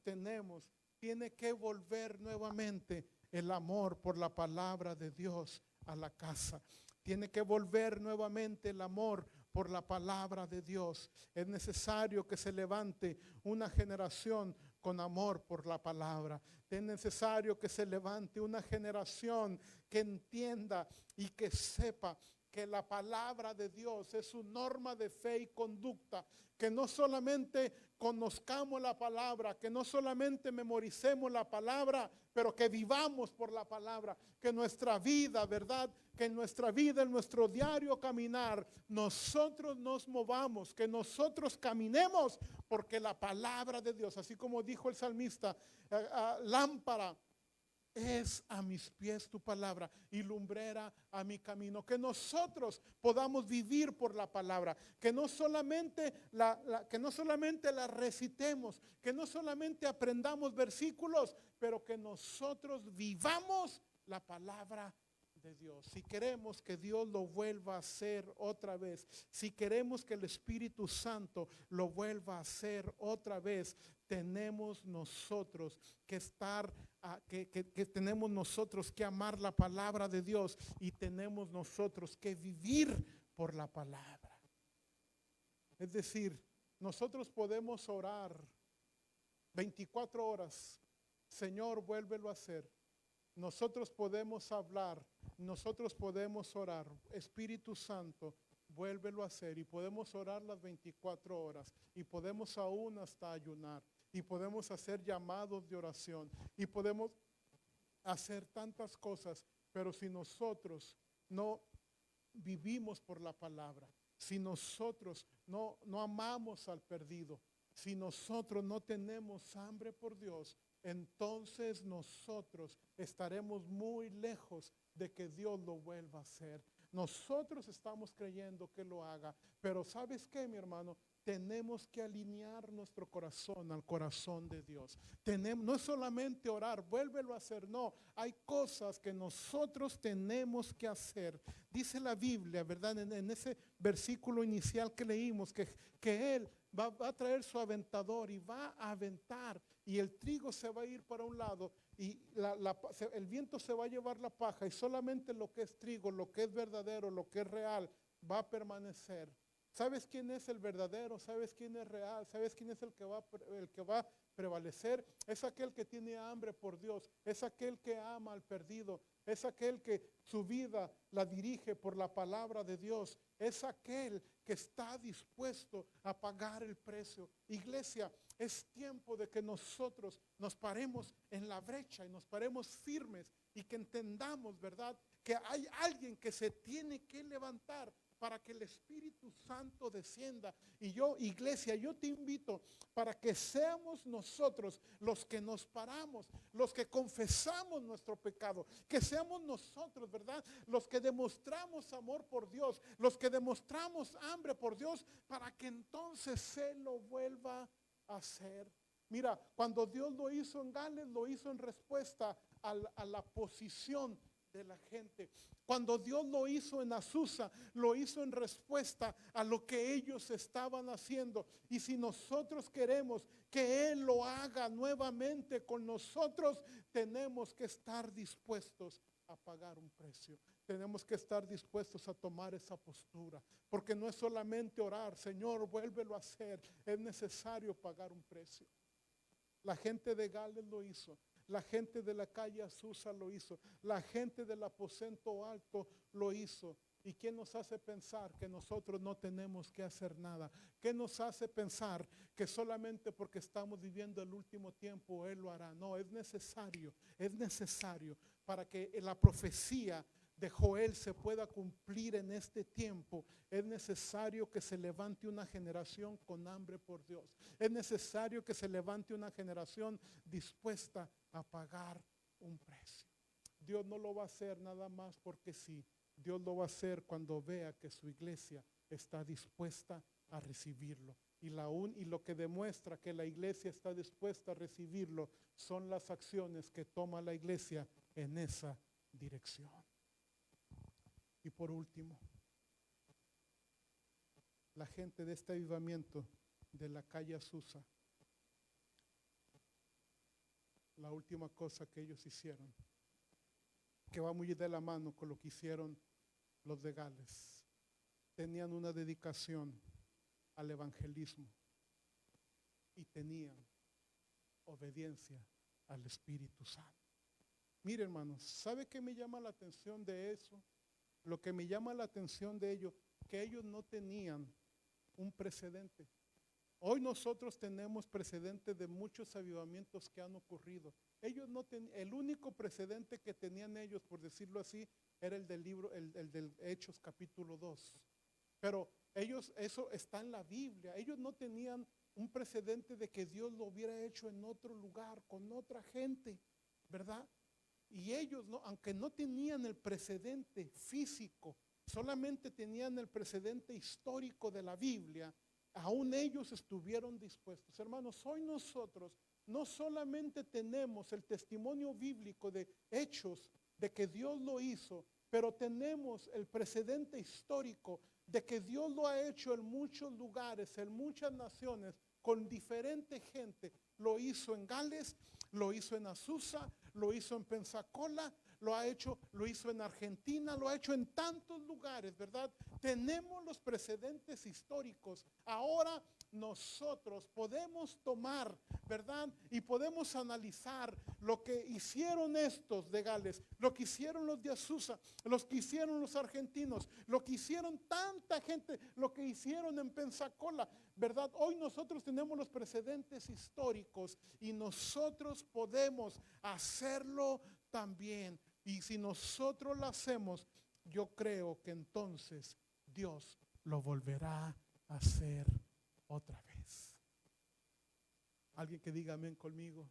tiene que volver nuevamente el amor por la palabra de Dios a la casa. Tiene que volver nuevamente el amor por la palabra de Dios. Es necesario que se levante una generación con amor por la palabra. Es necesario que se levante una generación que entienda y que sepa que la palabra de Dios es su norma de fe y conducta, que no solamente conozcamos la palabra, que no solamente memoricemos la palabra, pero que vivamos por la palabra, que nuestra vida, ¿verdad? Que en nuestra vida, en nuestro diario caminar, nosotros nos movamos, que nosotros caminemos, porque la palabra de Dios, así como dijo el salmista, lámpara es a mis pies tu palabra y lumbrera a mi camino. Que nosotros podamos vivir por la palabra, que no solamente que no solamente la recitemos, que no solamente aprendamos versículos, pero que nosotros vivamos la palabra de Dios. Si queremos que Dios lo vuelva a hacer otra vez, si queremos que el Espíritu Santo lo vuelva a hacer otra vez, tenemos nosotros que estar, que tenemos nosotros que amar la palabra de Dios y tenemos nosotros que vivir por la palabra. Es decir, nosotros podemos orar 24 horas, Señor, vuélvelo a hacer. Nosotros podemos hablar, nosotros podemos orar, Espíritu Santo, vuélvelo a hacer, y podemos orar las 24 horas y podemos aún hasta ayunar y podemos hacer llamados de oración y podemos hacer tantas cosas, pero si nosotros no vivimos por la palabra, si nosotros no amamos al perdido, si nosotros no tenemos hambre por Dios, entonces nosotros estaremos muy lejos de que Dios lo vuelva a hacer. Nosotros estamos creyendo que lo haga, pero ¿sabes qué, mi hermano? Tenemos que alinear nuestro corazón al corazón de Dios. No es solamente orar, vuélvelo a hacer, no. Hay cosas que nosotros tenemos que hacer. Dice la Biblia, ¿verdad? En ese versículo inicial que leímos, que Él va a traer su aventador y va a aventar, y el trigo se va a ir para un lado y el viento se va a llevar la paja, y solamente lo que es trigo, lo que es verdadero, lo que es real, va a permanecer. ¿Sabes quién es el verdadero? ¿Sabes quién es real? ¿Sabes quién es el que va a prevalecer? Es aquel que tiene hambre por Dios, es aquel que ama al perdido, es aquel que su vida la dirige por la palabra de Dios, es aquel que está dispuesto a pagar el precio. Iglesia, es tiempo de que nosotros nos paremos en la brecha y nos paremos firmes y que entendamos, ¿verdad?, que hay alguien que se tiene que levantar para que el Espíritu Santo descienda. Y yo, iglesia, yo te invito para que seamos nosotros los que nos paramos, los que confesamos nuestro pecado, que seamos nosotros, ¿verdad?, los que demostramos amor por Dios, los que demostramos hambre por Dios, para que entonces se lo vuelva a hacer. Mira, cuando Dios lo hizo en Gales, lo hizo en respuesta a la posición de la gente. Cuando Dios lo hizo en Azusa, lo hizo en respuesta a lo que ellos estaban haciendo. Y si nosotros queremos que Él lo haga nuevamente con nosotros, tenemos que estar dispuestos a pagar un precio. Tenemos que estar dispuestos a tomar esa postura, porque no es solamente orar, Señor, vuélvelo a hacer. Es necesario pagar un precio. La gente de Gales lo hizo. La gente de la calle Azusa lo hizo. La gente del aposento alto lo hizo. ¿Y qué nos hace pensar que nosotros no tenemos que hacer nada? ¿Qué nos hace pensar que solamente porque estamos viviendo el último tiempo Él lo hará? No, es necesario para que la profecía de Joel se pueda cumplir en este tiempo. Es necesario que se levante una generación con hambre por Dios. Es necesario que se levante una generación dispuesta a pagar un precio. Dios no lo va a hacer nada más porque sí. Dios lo va a hacer cuando vea que su iglesia está dispuesta a recibirlo. Y lo que demuestra que la iglesia está dispuesta a recibirlo son las acciones que toma la iglesia en esa dirección. Y por último, la gente de este avivamiento de la calle Azusa, la última cosa que ellos hicieron, que va muy de la mano con lo que hicieron los de Gales, tenían una dedicación al evangelismo y tenían obediencia al Espíritu Santo. Mire, hermanos, ¿sabe qué me llama la atención de eso? Lo que me llama la atención de ellos, que ellos no tenían un precedente. Hoy nosotros tenemos precedentes de muchos avivamientos que han ocurrido. Ellos no el único precedente que tenían ellos, por decirlo así, era el del libro, el del Hechos capítulo 2. Pero ellos, eso está en la Biblia. Ellos no tenían un precedente de que Dios lo hubiera hecho en otro lugar, con otra gente, ¿verdad? Y ellos, no, aunque no tenían el precedente físico, solamente tenían el precedente histórico de la Biblia, aún ellos estuvieron dispuestos. Hermanos, hoy nosotros no solamente tenemos el testimonio bíblico de hechos de que Dios lo hizo, pero tenemos el precedente histórico de que Dios lo ha hecho en muchos lugares, en muchas naciones, con diferente gente. Lo hizo en Gales, lo hizo en Azusa, lo hizo en Pensacola, lo hizo en Argentina, lo ha hecho en tantos lugares, ¿verdad? Tenemos los precedentes históricos. Ahora nosotros podemos tomar, ¿verdad? Y podemos analizar lo que hicieron estos de Gales, lo que hicieron los de Azusa, lo que hicieron los argentinos, lo que hicieron tanta gente, lo que hicieron en Pensacola, ¿verdad? Hoy nosotros tenemos los precedentes históricos y nosotros podemos hacerlo también. Y si nosotros lo hacemos, yo creo que entonces Dios lo volverá a hacer otra vez. Alguien que diga amén conmigo.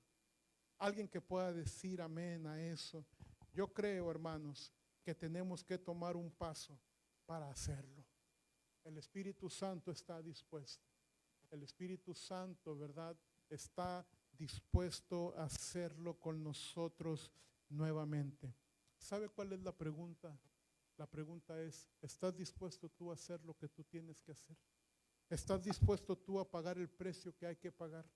Alguien que pueda decir amén a eso. Yo creo, hermanos, que tenemos que tomar un paso para hacerlo. El Espíritu Santo está dispuesto. El Espíritu Santo, ¿verdad? Está dispuesto a hacerlo con nosotros nuevamente. ¿Sabe cuál es la pregunta? La pregunta es, ¿estás dispuesto tú a hacer lo que tú tienes que hacer? ¿Estás dispuesto tú a pagar el precio que hay que pagar?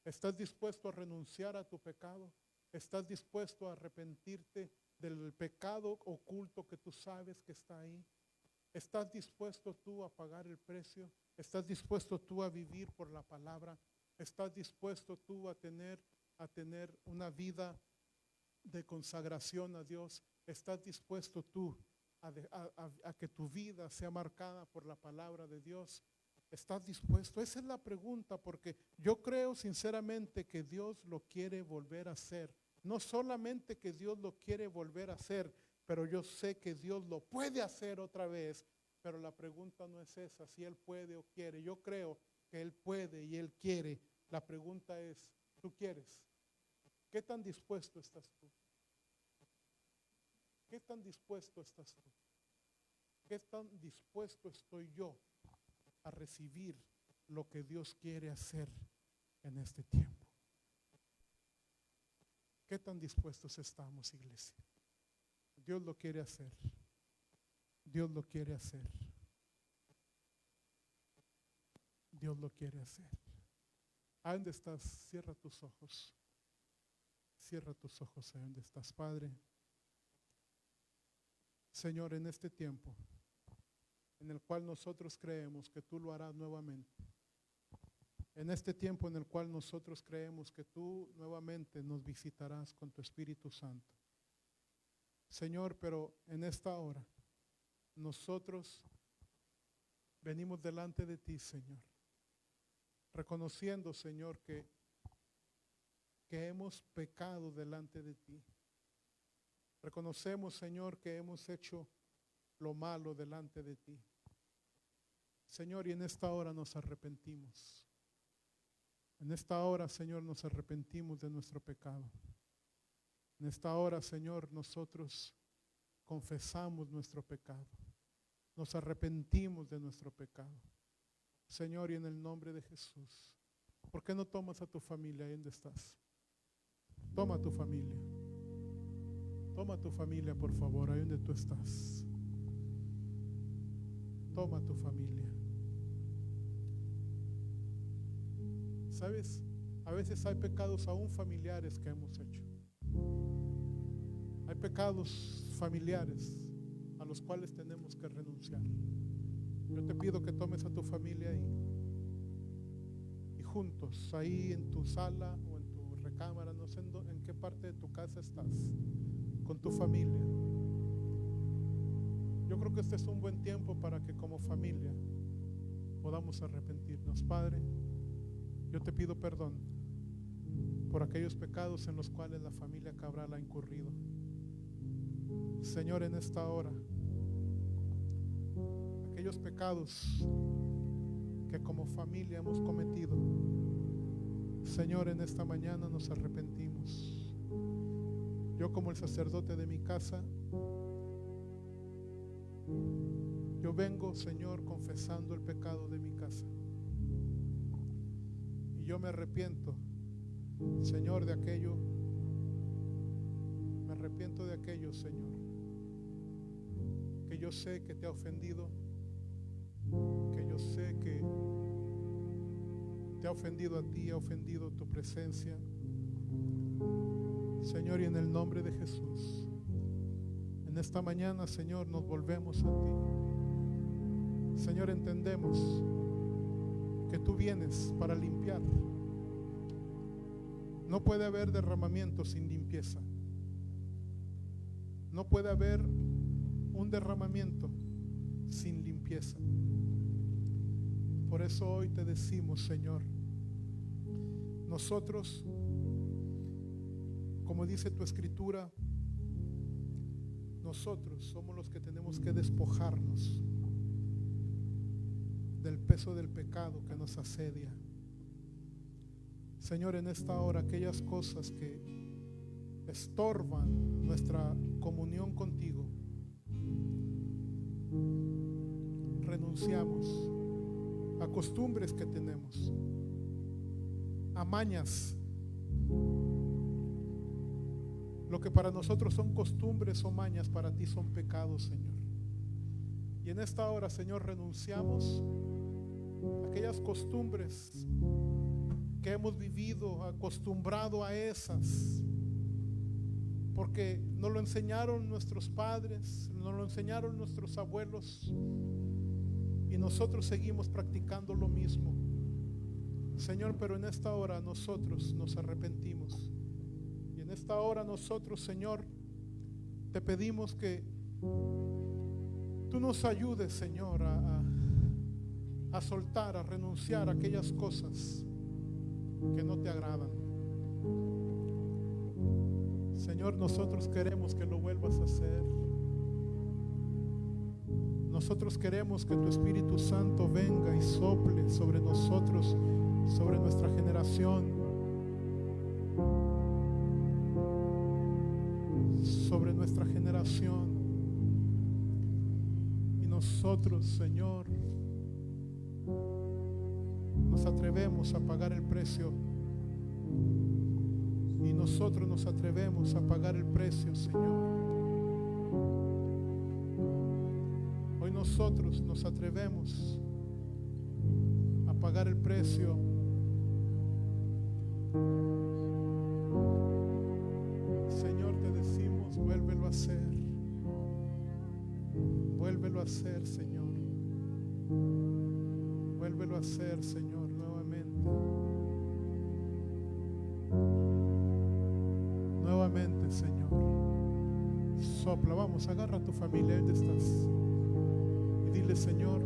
¿Estás dispuesto a renunciar a tu pecado? ¿Estás dispuesto a arrepentirte del pecado oculto que tú sabes que está ahí? ¿Estás dispuesto tú a pagar el precio? ¿Estás dispuesto tú a vivir por la palabra? ¿Estás dispuesto tú a tener una vida de consagración a Dios? ¿Estás dispuesto tú a que tu vida sea marcada por la palabra de Dios? ¿Estás dispuesto? Esa es la pregunta, porque yo creo sinceramente que Dios lo quiere volver a hacer. No solamente que Dios lo quiere volver a hacer, pero yo sé que Dios lo puede hacer otra vez. Pero la pregunta no es esa, si Él puede o quiere. Yo creo que Él puede y Él quiere. La pregunta es, ¿tú quieres? ¿Qué tan dispuesto estás tú? ¿Qué tan dispuesto estás tú? ¿Qué tan dispuesto estoy yo a recibir lo que Dios quiere hacer en este tiempo? ¿Qué tan dispuestos estamos, iglesia? Dios lo quiere hacer. Dios lo quiere hacer. Dios lo quiere hacer. ¿A dónde estás? Cierra tus ojos. Cierra tus ojos. ¿A dónde estás, Padre? Señor, en este tiempo en el cual nosotros creemos que tú lo harás nuevamente, en este tiempo en el cual nosotros creemos que tú nuevamente nos visitarás con tu Espíritu Santo, Señor, pero en esta hora nosotros venimos delante de ti, Señor, reconociendo, Señor, que hemos pecado delante de ti. Reconocemos, Señor, que hemos hecho lo malo delante de ti. Señor, y en esta hora nos arrepentimos. En esta hora, Señor, nos arrepentimos de nuestro pecado. En esta hora, Señor, nosotros confesamos nuestro pecado. Nos arrepentimos de nuestro pecado. Señor, y en el nombre de Jesús, ¿por qué no tomas a tu familia ahí donde estás? Toma a tu familia. Toma a tu familia, por favor, ahí donde tú estás. Toma a tu familia. ¿Sabes? A veces hay pecados aún familiares que hemos hecho. Hay pecados familiares a los cuales tenemos que renunciar. Yo te pido que tomes a tu familia ahí y juntos, ahí en tu sala o en tu cámara, no sé en qué parte de tu casa estás, con tu familia. Yo creo que este es un buen tiempo para que como familia podamos arrepentirnos. Padre, yo te pido perdón por aquellos pecados en los cuales la familia Cabral ha incurrido. Señor, en esta hora, aquellos pecados que como familia hemos cometido, Señor, en esta mañana nos arrepentimos. Yo como el sacerdote de mi casa, yo vengo, Señor, confesando el pecado de mi casa. Y yo me arrepiento, Señor, de aquello. Me arrepiento de aquello, Señor, que yo sé que te ha ofendido, que yo sé que te ha ofendido a ti, ha ofendido tu presencia. Señor, y en el nombre de Jesús, en esta mañana, Señor, nos volvemos a ti. Señor, entendemos que tú vienes para limpiar. No puede haber derramamiento sin limpieza. No puede haber un derramamiento sin limpieza. Por eso hoy te decimos, Señor, nosotros, como dice tu escritura, nosotros somos los que tenemos que despojarnos del peso del pecado que nos asedia. Señor, en esta hora, aquellas cosas que estorban nuestra comunión contigo, renunciamos a costumbres que tenemos, a mañas. Lo que para nosotros son costumbres o mañas, para ti son pecados, Señor. Y en esta hora, Señor, renunciamos a aquellas costumbres que hemos vivido, acostumbrado a esas, porque nos lo enseñaron nuestros padres, nos lo enseñaron nuestros abuelos, y nosotros seguimos practicando lo mismo. Señor, pero en esta hora nosotros nos arrepentimos. Y en esta hora nosotros, Señor, te pedimos que tú nos ayudes, Señor, a soltar, a renunciar a aquellas cosas que no te agradan. Señor, nosotros queremos que lo vuelvas a hacer. Nosotros queremos que tu Espíritu Santo venga y sople sobre nosotros, sobre nuestra generación, sobre nuestra generación. Y nosotros, Señor, nos atrevemos a pagar el precio. Y nosotros nos atrevemos a pagar el precio, Señor. Hoy nosotros nos atrevemos a pagar el precio. Señor, te decimos, vuélvelo a hacer. Vuélvelo a hacer, Señor. Vuélvelo a hacer, Señor, nuevamente. Nuevamente, Señor. Sopla, vamos, agarra a tu familia, ¿dónde estás? Y dile, Señor,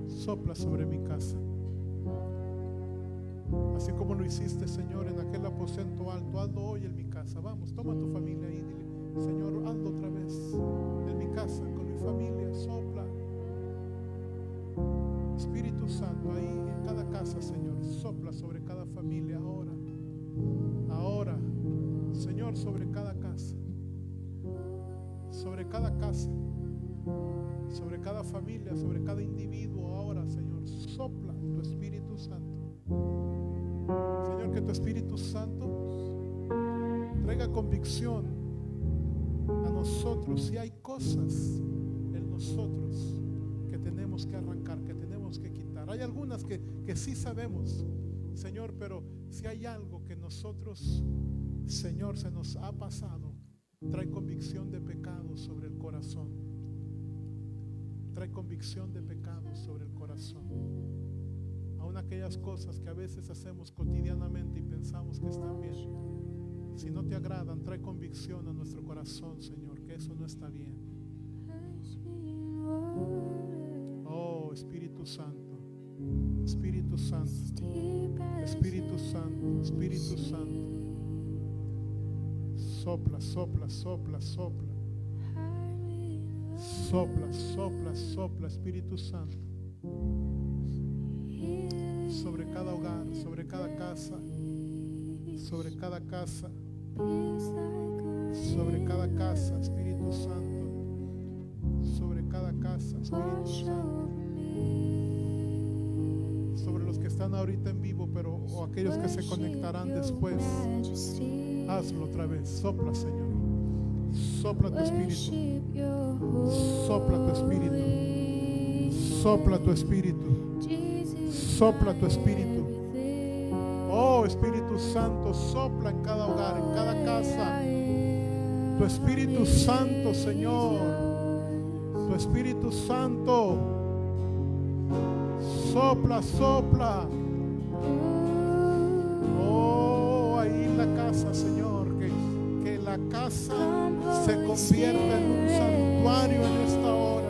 sopla sobre mi casa. Así como lo hiciste, Señor, en aquel aposento alto, hazlo hoy en mi casa. Vamos, toma a tu familia ahí, dile, Señor, hazlo otra vez en mi casa, con mi familia, sopla. Espíritu Santo, ahí en cada casa, Señor, sopla sobre cada familia ahora. Ahora, Señor, sobre cada casa, sobre cada casa, sobre cada familia, sobre cada individuo. Ahora, Señor, sopla tu Espíritu Santo. Señor, que tu Espíritu Santo traiga convicción a nosotros si hay cosas en nosotros que tenemos que arrancar, que tenemos que quitar. Hay algunas que sí sabemos, Señor, pero si hay algo que nosotros, Señor, se nos ha pasado, trae convicción de pecado sobre el corazón. Trae convicción de pecado sobre el corazón. Aún aquellas cosas que a veces hacemos cotidianamente y pensamos que están bien. Si no te agradan, trae convicción a nuestro corazón, Señor, que eso no está bien. Oh, Espíritu Santo, Espíritu Santo, Espíritu Santo, Espíritu Santo. Sopla, sopla, sopla, sopla. Sopla, sopla, sopla, Espíritu Santo. Sobre cada hogar, sobre cada casa, sobre cada casa, sobre cada casa, Espíritu Santo. Sobre cada casa, Espíritu Santo. Sobre los que están ahorita en vivo, pero o aquellos que se conectarán después. Hazlo otra vez. Sopla, Señor. Sopla tu espíritu. Sopla tu espíritu. Sopla tu espíritu. Sopla tu espíritu. Oh, Espíritu Santo, sopla en cada hogar, en cada casa. Tu Espíritu Santo, Señor. Tu Espíritu Santo. Sopla, sopla. Oh, ahí en la casa, Señor, que la casa se convierta en un santuario en esta hora.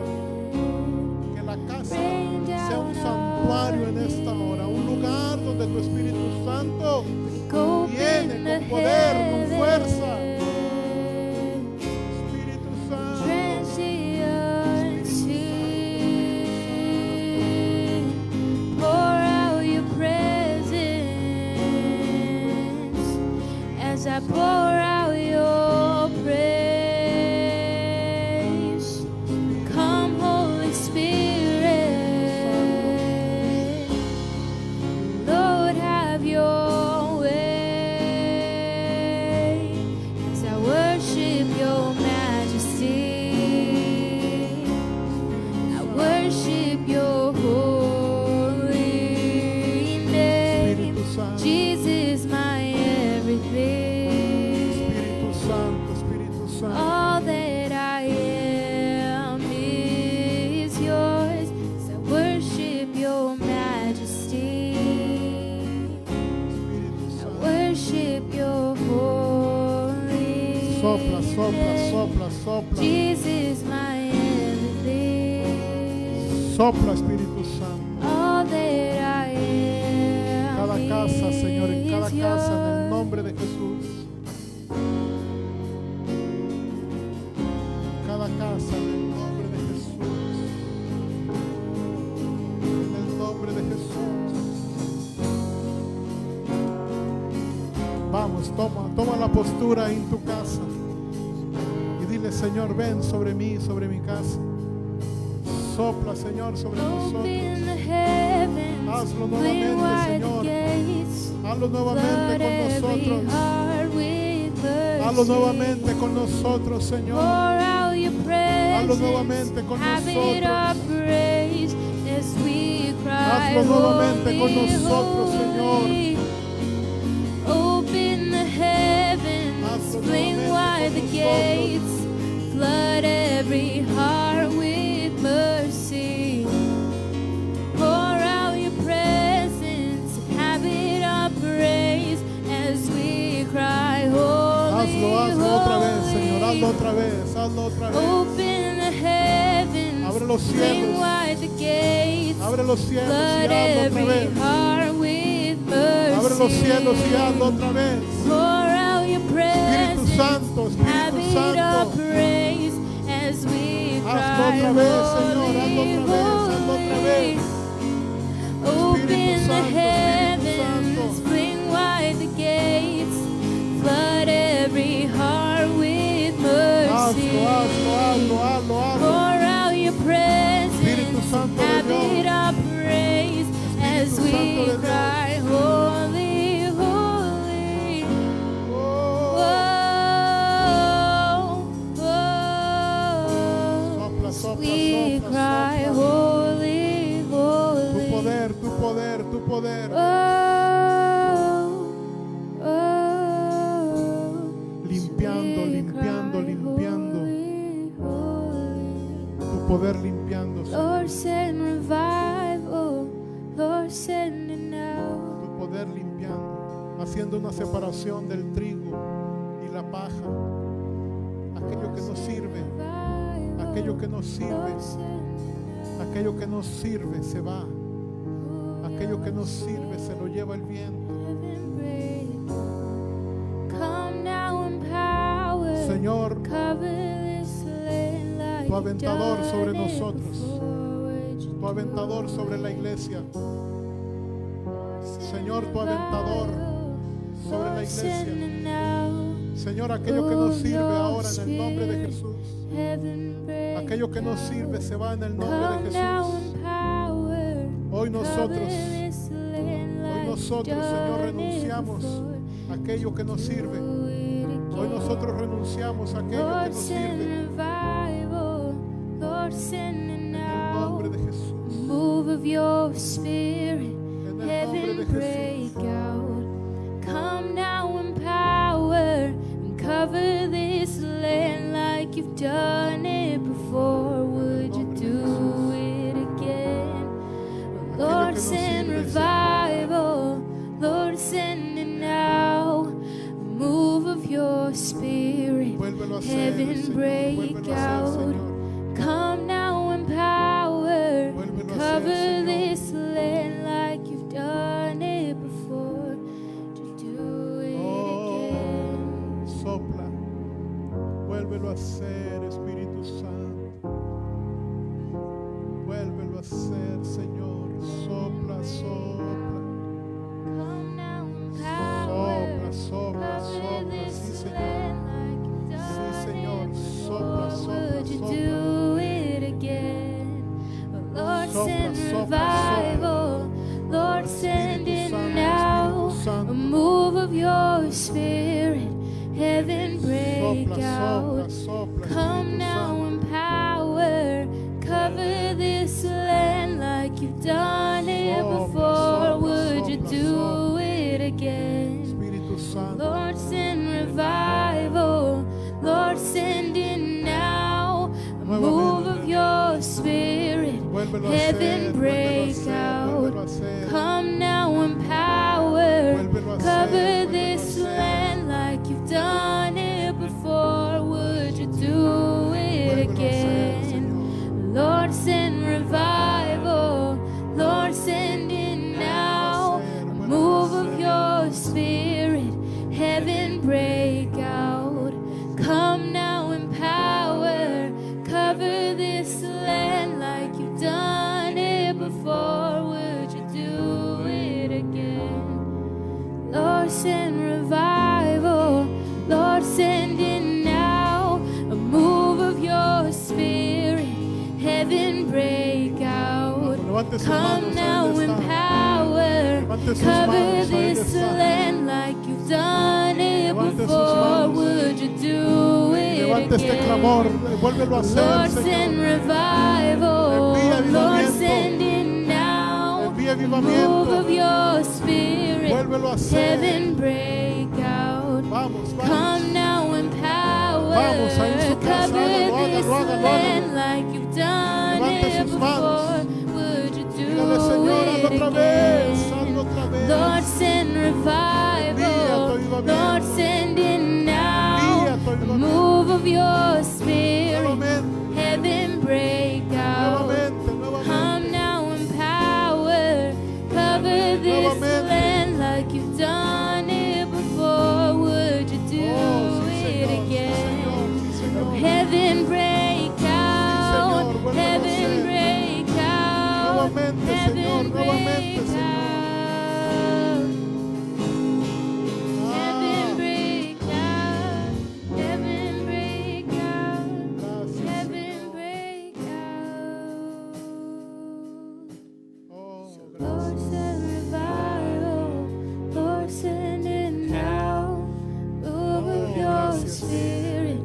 Que la casa sea un santuario en esta hora, un lugar donde tu Espíritu Santo viene con poder, con fuerza. Espíritu Santo. As I pour out your praise, come Holy Spirit, Lord, have your way, as I worship your majesty, I worship your holy name, Jesus, my everything. All that I am is yours, so I worship your majesty, I worship your holy. Sopla, sopla, sopla, sopla. Jesus, my everything. Sopla, Espíritu Santo. All that I am. Cada casa, Señor, en cada is casa, en el yours. nombre de Jesús. Cada casa, en el nombre de Jesús. En el nombre de Jesús. Vamos, toma la postura en tu casa. Y dile, Señor, ven sobre mí, sobre mi casa. Sopla, Señor, sobre nosotros. Open the heavens, Hazlo clear nuevamente, wide the Señor. gates, Hazlo flood nuevamente con every nosotros. heart with Hazlo mercy. nuevamente con nosotros, Pour Señor. out your Hazlo presence, nuevamente con habit nosotros. of praise as we cry, Hazlo nuevamente con holy, nosotros, Señor. holy. Open the heavens, Hazlo fling nuevamente wide the con gates, flood every heart with mercy. Pour out your presence, habit of praise as we cry, holy, Hazlo otra vez, Señor. holy. Hazlo otra vez, hazlo otra vez. Open the heavens, Abre los fling cielos. wide the gates, Abre los cielos y flood hazlo otra every vez. heart with mercy. Abre los cielos y hazlo otra vez. Pour out your Espíritu presence, Santo, Espíritu habit Santo. of praise as we Hazlo cry, otra vez, Señor. holy, Hazlo otra vez, hazlo otra holy. vez. Open the Santo, Espíritu heavens, Santo. fling wide the gates, flood every heart with mercy. Hazlo, hazlo, hazlo, hazlo, hazlo. Pour out your presence, Espíritu Santo de habit of praise as Espíritu we Santo de Dios. cry, holy, holy. Oh, Oh, oh. Sopla, sopla, We sopla, cry, sopla. holy, Tu holy. poder, tu poder, tu poder. Oh, oh. Limpiando, We limpiando, cry, limpiando. holy, holy. Tu poder limpiando, Señor. Lord, send revival. Lord, send haciendo una separación del trigo y la paja. Aquello que no sirve, aquello que no sirve, aquello que no sirve se va. Aquello que no sirve se lo lleva el viento. Señor, tu aventador sobre nosotros, tu aventador sobre la iglesia. Señor, tu aventador sobre la iglesia. Señor, aquello que no sirve ahora en el nombre de Jesús. Aquello que no sirve se va en el nombre de Jesús. Hoy nosotros, Señor, renunciamos a aquello que no sirve. Hoy nosotros renunciamos a aquello que no sirve. En el nombre de Jesús. Move of your spirit, En el nombre de heaven break Jesús. out. Come now in power and cover this land like you've done it before. Would you do it again? Lord, send revival. Lord, send it now. Move of your spirit, Vuélvelo a hacer, heaven Señor. break Vuélvelo a hacer, out. Señor. Come now in power, Vuélvelo a hacer, cover Señor. this land like you've done it before. To do it again. Sopla. Vuélvelo a hacer, Espíritu Santo. Vuélvelo a hacer, Señor. Sopla, sopla. Come now in power, Sopla, sopla, cover sopla. this Sí, Señor. land like you've Sí, done Señor. it Sopla, before. sopla, Would you sopla. do it again? Lord, Sopla, send sopla, revival. Lord, send Espíritu it Santo, now. Espíritu Santo. A move of your spirit, heaven break Sopla, out. sopla, sopla, Come Espíritu now Santo. in power, cover this land like you've done it Sopla, before. sopla, Would you sopla, do sopla. it again? Espíritu Santo. Lord, send revival. Lord, send it now. A move of your spirit, Vuélvelo a heaven hacer, break vuélvelo a out. hacer. Come now in power, Vuélvelo a hacer, cover vuélvelo a this hacer. land like you've done it before. Would you do it Vuélvelo a hacer, again? Señor. Lord, send revival. Lord, send it now. A move of your spirit, heaven break out. Come now in power, cover this land like you've done it before. Would you do it again? Lord, send revival. Lord, send it now. A move of your spirit, heaven break out. Levante sus Come manos, now ahí in está. power, Levante sus cover manos, ahí this está. land like you've done it Levante sus before. manos. Would you do it Levante este clamor, again? vuélvelo a hacer, Lord, send Señor. revival. Envía Lord, avivamiento. send it now. Envía Move avivamiento. of your spirit, Vuélvelo a hacer. heaven break out. Vamos, vamos. Come now in power, Vamos, ahí en su casa, cover hágalo, this hágalo, hágalo, land hágalo. like you've done Levante it sus manos. before. Would you do Dígale, Señor, hazlo it otra vez, again? hazlo otra vez. Lord, send revival. Envía tu avivamiento. Lord, send it now. Envía tu A avivamiento. move of your spirit, Nuevamente, heaven break out. nuevamente, nuevamente. Come now in power, cover this Nuevamente. land like you've done it before. Would you do Oh, sí, it Señor, sí, again? Señor, sí, Señor. Heaven break out, Señor, vuélvelo a heaven hacer. break out, Nuevamente, heaven Señor, nuevamente, break Señor. out. Heaven break out, heaven break out, Gracias, heaven Señor. break out. Oh, Lord, gracias. send revival, Lord, send it now. Move of your gracias. spirit,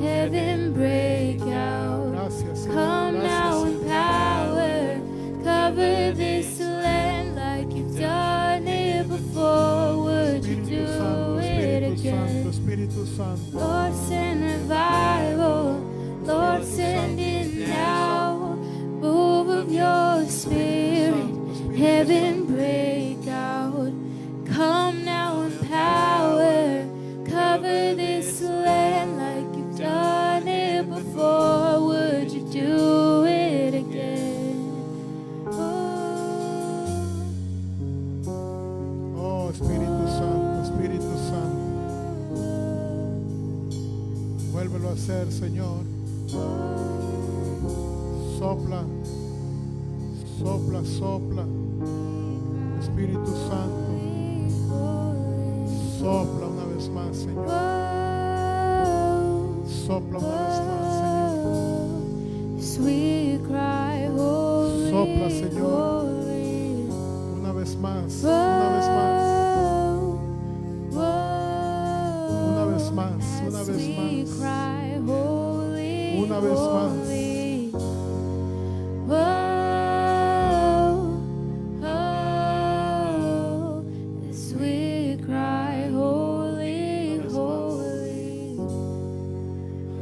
heaven break out. Gracias, Señor. Come now in Gracias. power, cover this land like you've done it before. Would you Espíritu do Santo, it Espíritu Santo, again? Espíritu Santo. Lord, send revival. Lord, send it now. Move of your spirit, heaven break out. Come now in Vuélvelo a hacer, Señor. Sopla, sopla, sopla. Espíritu Santo, sopla una vez más, Señor. Sopla una vez más, Sweet cry, holy, Sopla, Señor. holy. Señor. Una vez más, una vez más, una vez más, una vez Sweet más. cry, holy, Una vez más. holy. Oh, oh, the sweet cry, holy, holy.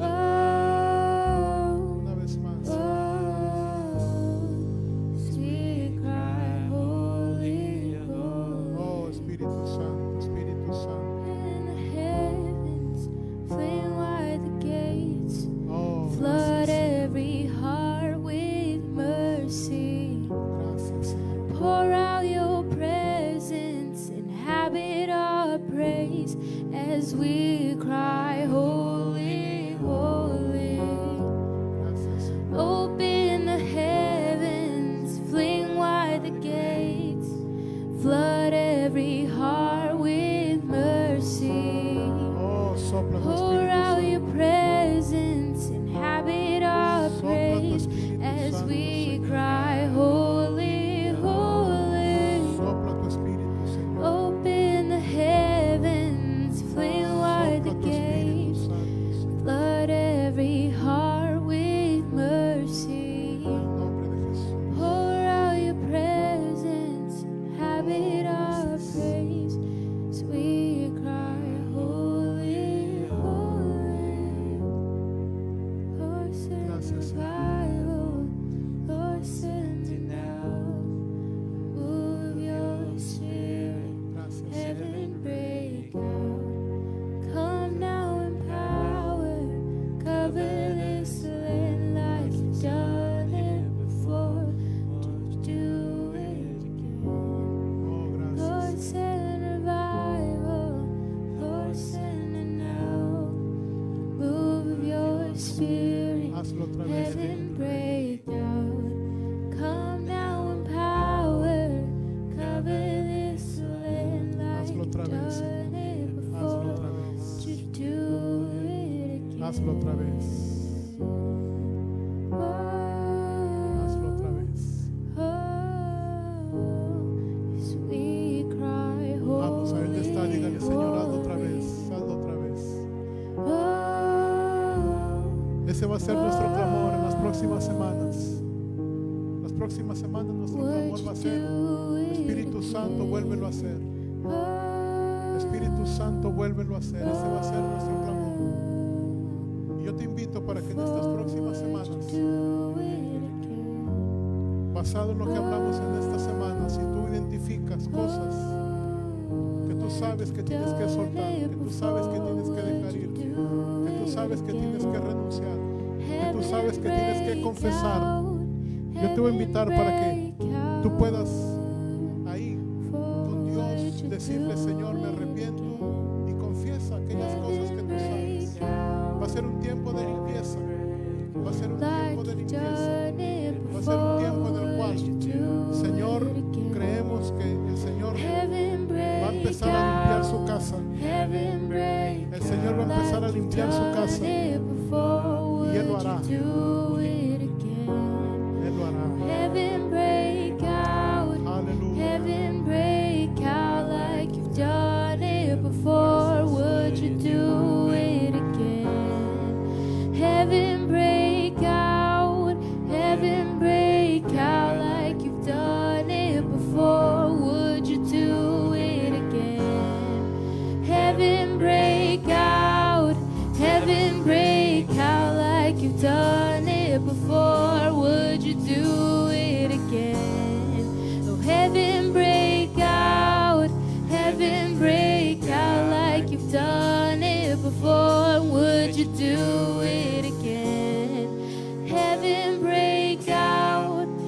Oh, Una vez más. oh, sweet cry, holy, holy. Oh, Espíritu Santo, Espíritu Santo. In the heavens, fling wide the gates. Oh, Flood gracias, every heart with mercy. gracias, Señor. Pour out your presence, inhabit our praise as we cry, holy, holy. Gracias, Señor. Open the heavens, fling wide the gates. Flood every heart with mercy. Oh, sopla tu Pour Espíritu out Santo. your presence, inhabit our Sopla tu praise Espíritu as Santo, we Señor. cry, holy, holy. Sopla tu Espíritu, Señor. Open the heavens, fling wide the Sopla tu Espíritu gates, Santo, Señor. flood every heart with mercy. En el nombre de Jesús. Pour out your presence, inhabit our praise as we cry, holy, holy. Lord, send Gracias, Señor. revival. Lord, send it now. Move your spirit, Gracias, Señor. heaven break out. Come now in power, cover this land like you've done it before. Do it again. Oh, gracias. Lord, send revival. Lord, send it now. Move your spirit, Hazlo otra vez. heaven break out. Come now in power, cover this land like Hazlo you've otra vez. done it Hazlo before. otra vez. To do it again. Hazlo otra vez. Hazlo otra vez. Oh, as we cry, Vamos, ahí donde está, holy, dígale, Señor, hazlo otra holy. vez, hazlo otra vez. Oh, Ese va a ser nuestro clamor en las próximas semanas. Las próximas semanas nuestro clamor va a ser, Espíritu Santo, vuélvelo a hacer. Espíritu Santo, vuélvelo a hacer. Ese va a ser nuestro clamor. Y yo te invito para que en estas próximas semanas, basado en lo que hablamos en esta semana, si tú identificas cosas que tú sabes que tienes que soltar, que tú sabes que tienes que dejar ir, que tú sabes que tienes que renunciar, que tú sabes que tienes que confesar, yo te voy a invitar para que tú puedas ahí con Dios decirle, Señor, me arrepiento, y confiesa aquellas cosas que tú sabes. Va a ser un tiempo de limpieza, va a ser un tiempo de limpieza, va a ser un tiempo en el cual, Señor, creemos que el Señor va a empezar a limpiar su casa. El Señor va a empezar a limpiar su casa. Y Él lo hará. Él lo hará. Heaven break out, Aleluya. heaven break out like you've done it before. Would you do it again? Heaven break out, heaven break out like you've done it before. Would you do it again? Heaven break out, heaven break out like you've done it before. Would you do it again? Oh, heaven break out, heaven break out like you've done it before. Would you do it